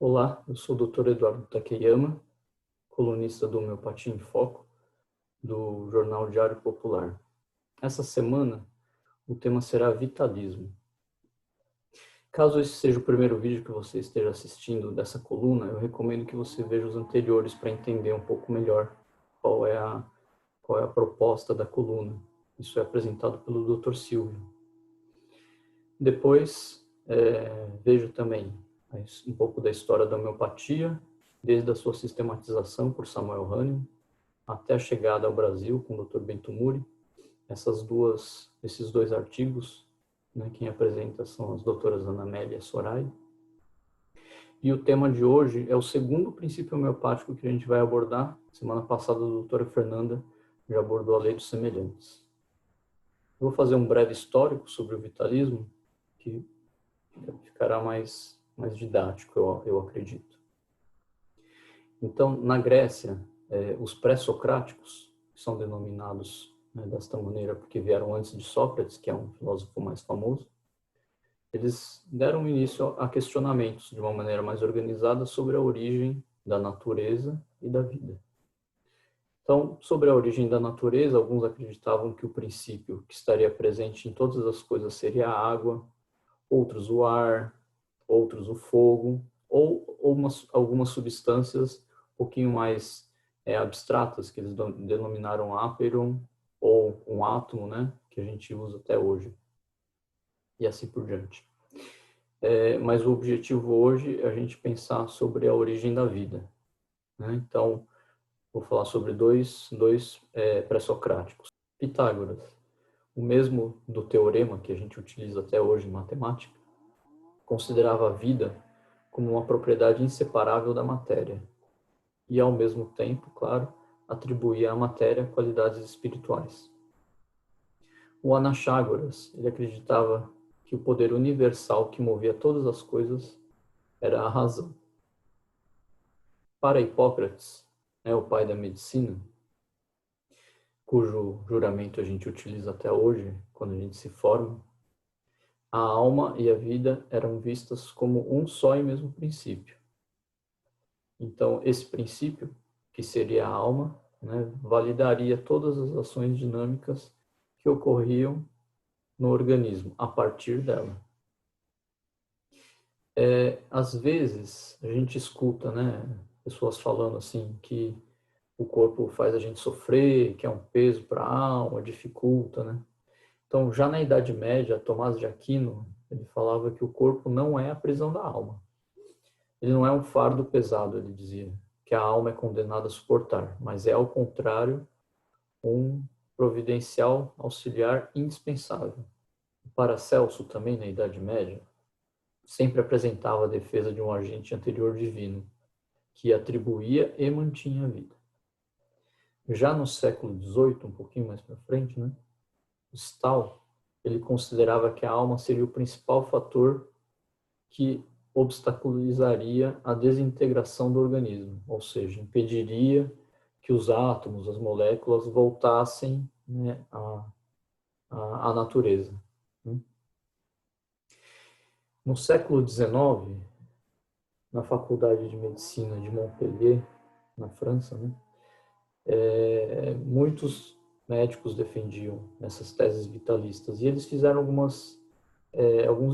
Olá, eu sou o Dr. Eduardo Takeyama, colunista do Homeopatia em Foco, do Jornal Diário Popular. Essa semana, o tema será vitalismo. Caso esse seja o primeiro vídeo que você esteja assistindo dessa coluna, eu recomendo que você veja os anteriores para entender um pouco melhor qual é a proposta da coluna. Isso é apresentado pelo Dr. Silvio. Depois, vejo também um pouco da história da homeopatia, desde a sua sistematização por Samuel Hahnemann até a chegada ao Brasil com o Dr. Bento Muri. Esses dois artigos, né, quem apresenta são as doutoras Ana Amélia e Soraya. E o tema de hoje é o segundo princípio homeopático que a gente vai abordar. Semana passada a doutora Fernanda já abordou a lei dos semelhantes. Eu vou fazer um breve histórico sobre o vitalismo, que ficará mais didático, eu acredito. Então, na Grécia, os pré-socráticos, que são denominados desta maneira porque vieram antes de Sócrates, que é um filósofo mais famoso, eles deram início a questionamentos de uma maneira mais organizada sobre a origem da natureza e da vida. Então, sobre a origem da natureza, alguns acreditavam que o princípio que estaria presente em todas as coisas seria a água, outros o ar, outros o fogo, ou algumas substâncias um pouquinho mais abstratas, que eles denominaram áperon, ou um átomo, né, que a gente usa até hoje, e assim por diante. Mas o objetivo hoje é a gente pensar sobre a origem da vida, né? Então, vou falar sobre dois pré-socráticos. Pitágoras, o mesmo do teorema que a gente utiliza até hoje em matemática, considerava a vida como uma propriedade inseparável da matéria e, ao mesmo tempo, claro, atribuía à matéria qualidades espirituais. O Anaxágoras, ele acreditava que o poder universal que movia todas as coisas era a razão. Para Hipócrates, o pai da medicina, cujo juramento a gente utiliza até hoje, quando a gente se forma, a alma e a vida eram vistas como um só e mesmo princípio. Então, esse princípio, que seria a alma, né, validaria todas as ações dinâmicas que ocorriam no organismo a partir dela. Às vezes, a gente escuta, né, pessoas falando assim que o corpo faz a gente sofrer, que é um peso para a alma, dificulta, né? Então, já na Idade Média, Tomás de Aquino, ele falava que o corpo não é a prisão da alma. Ele não é um fardo pesado, ele dizia, que a alma é condenada a suportar, mas é, ao contrário, um providencial auxiliar indispensável. O Paracelso, também na Idade Média, sempre apresentava a defesa de um agente anterior divino, que atribuía e mantinha a vida. Já no século XVIII, um pouquinho mais para frente, né, Stahl, ele considerava que a alma seria o principal fator que obstaculizaria a desintegração do organismo, ou seja, impediria que os átomos, as moléculas voltassem, né, à natureza. No século XIX, na Faculdade de Medicina de Montpellier, na França, né, muitos médicos defendiam essas teses vitalistas e eles fizeram alguns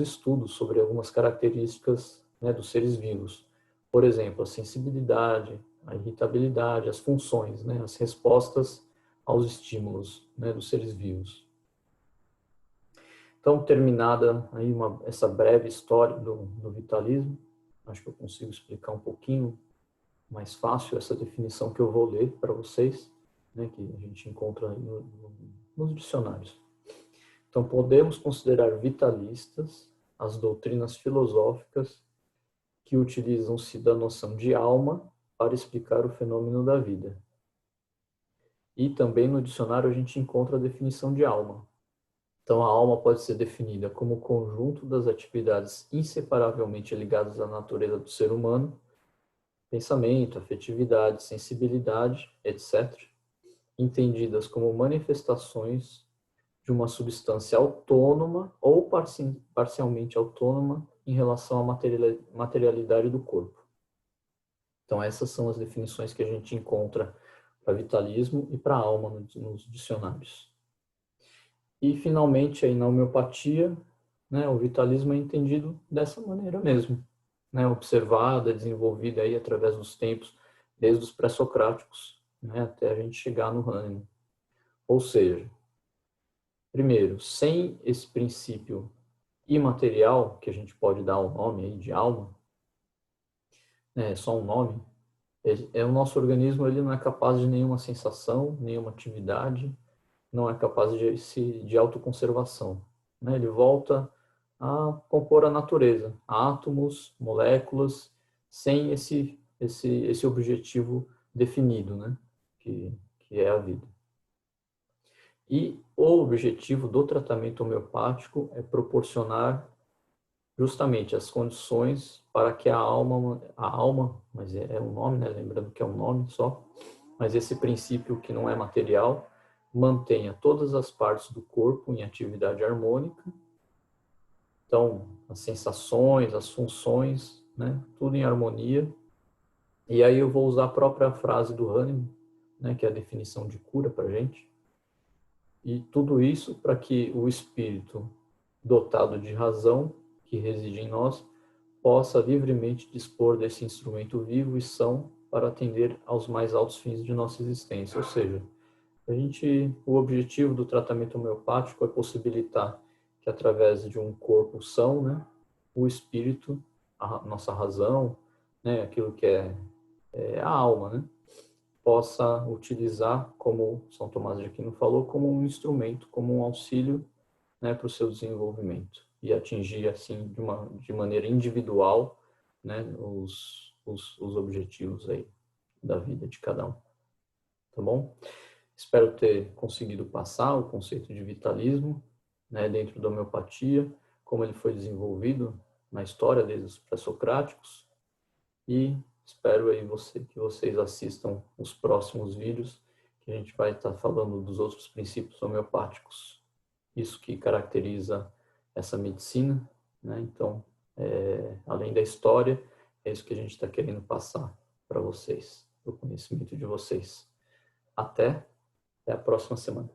estudos sobre algumas características, né, dos seres vivos. Por exemplo, a sensibilidade, a irritabilidade, as funções, né, as respostas aos estímulos, né, dos seres vivos. Então, terminada aí essa breve história do vitalismo, acho que eu consigo explicar um pouquinho mais fácil essa definição que eu vou ler para vocês, né, que a gente encontra nos dicionários. Então, podemos considerar vitalistas as doutrinas filosóficas que utilizam-se da noção de alma para explicar o fenômeno da vida. E também no dicionário a gente encontra a definição de alma. Então, a alma pode ser definida como o conjunto das atividades inseparavelmente ligadas à natureza do ser humano, pensamento, afetividade, sensibilidade, etc., entendidas como manifestações de uma substância autônoma ou parcialmente autônoma em relação à materialidade do corpo. Então, essas são as definições que a gente encontra para vitalismo e para alma nos dicionários. E, finalmente, aí na homeopatia, né, o vitalismo é entendido dessa maneira mesmo, né, observado, desenvolvido aí através dos tempos, desde os pré-socráticos, né, até a gente chegar no Hahnemann. Ou seja, primeiro, sem esse princípio imaterial, que a gente pode dar o nome aí de alma, né, é só um nome, o nosso organismo ele não é capaz de nenhuma sensação, nenhuma atividade, não é capaz de autoconservação. Né? Ele volta a compor a natureza, átomos, moléculas, sem esse objetivo definido, né? que é a vida. E o objetivo do tratamento homeopático é proporcionar justamente as condições para que a alma, mas é um nome, né? Lembrando que é um nome só, mas esse princípio que não é material, mantenha todas as partes do corpo em atividade harmônica. Então, as sensações, as funções, né? Tudo em harmonia. E aí eu vou usar a própria frase do Hahnemann, né? Que é a definição de cura para a gente. E tudo isso para que o espírito dotado de razão, que reside em nós, possa livremente dispor desse instrumento vivo e são para atender aos mais altos fins de nossa existência. Ou seja, o objetivo do tratamento homeopático é possibilitar que através de um corpo são, né, o espírito, a nossa razão, né, aquilo que é a alma, né, possa utilizar, como São Tomás de Aquino falou, como um instrumento, como um auxílio, né, para o seu desenvolvimento e atingir assim de maneira individual, né, os objetivos aí da vida de cada um. Tá bom? Espero ter conseguido passar o conceito de vitalismo, né, dentro da homeopatia, como ele foi desenvolvido na história desde os pré-socráticos, e espero aí que vocês assistam os próximos vídeos, que a gente vai estar falando dos outros princípios homeopáticos. Isso que caracteriza essa medicina, né? Então, além da história, é isso que a gente está querendo passar para vocês, para o conhecimento de vocês. Até a próxima semana.